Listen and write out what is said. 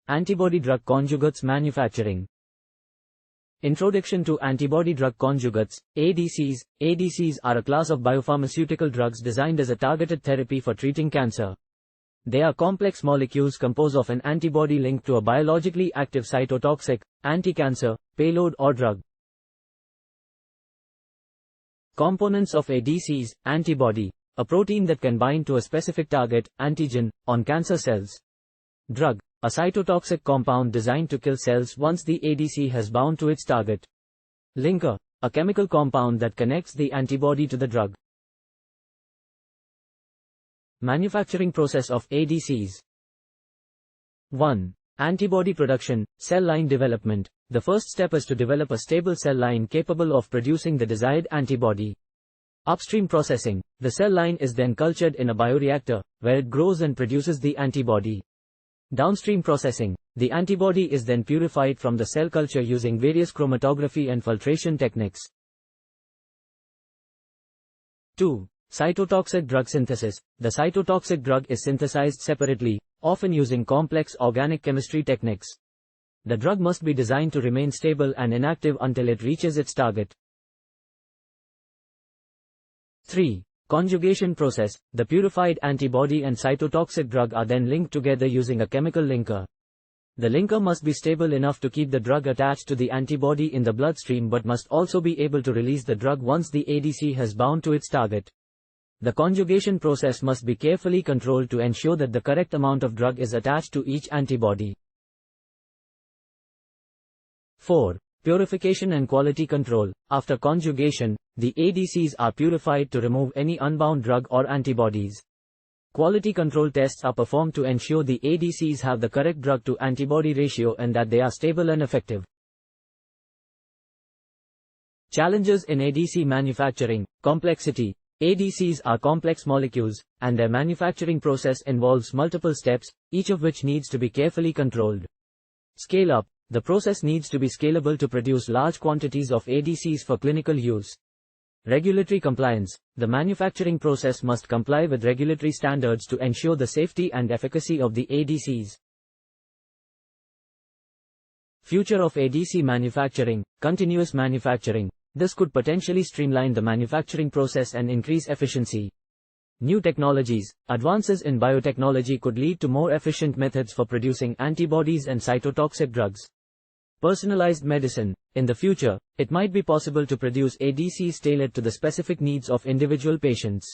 Antibody Drug Conjugates Manufacturing. Introduction to Antibody Drug Conjugates, ADCs. ADCs are a class of biopharmaceutical drugs designed as a targeted therapy for treating cancer. They are complex molecules composed of an antibody linked to a biologically active cytotoxic, anti-cancer, payload or drug. Components of ADCs: antibody, a protein that can bind to a specific target, antigen, on cancer cells. Drug, a cytotoxic compound designed to kill cells once the ADC has bound to its target. Linker, a chemical compound that connects the antibody to the drug. Manufacturing process of ADCs. 1. Antibody production, cell line development. The first step is to develop a stable cell line capable of producing the desired antibody. Upstream processing. The cell line is then cultured in a bioreactor, where it grows and produces the antibody. Downstream processing. The antibody is then purified from the cell culture using various chromatography and filtration techniques. 2. Cytotoxic drug synthesis. The cytotoxic drug is synthesized separately, often using complex organic chemistry techniques. The drug must be designed to remain stable and inactive until it reaches its target. 3. Conjugation process. The purified antibody and cytotoxic drug are then linked together using a chemical linker. The linker must be stable enough to keep the drug attached to the antibody in the bloodstream but must also be able to release the drug once the ADC has bound to its target. The conjugation process must be carefully controlled to ensure that the correct amount of drug is attached to each antibody. 4. Purification and quality control. After conjugation, the ADCs are purified to remove any unbound drug or antibodies. Quality control tests are performed to ensure the ADCs have the correct drug to antibody ratio and that they are stable and effective. Challenges in ADC manufacturing. Complexity. ADCs are complex molecules, and their manufacturing process involves multiple steps, each of which needs to be carefully controlled. Scale up. The process needs to be scalable to produce large quantities of ADCs for clinical use. Regulatory compliance. The manufacturing process must comply with regulatory standards to ensure the safety and efficacy of the ADCs. Future of ADC manufacturing. Continuous manufacturing. This could potentially streamline the manufacturing process and increase efficiency. New technologies. Advances in biotechnology could lead to more efficient methods for producing antibodies and cytotoxic drugs. Personalized medicine. In the future, it might be possible to produce ADCs tailored to the specific needs of individual patients.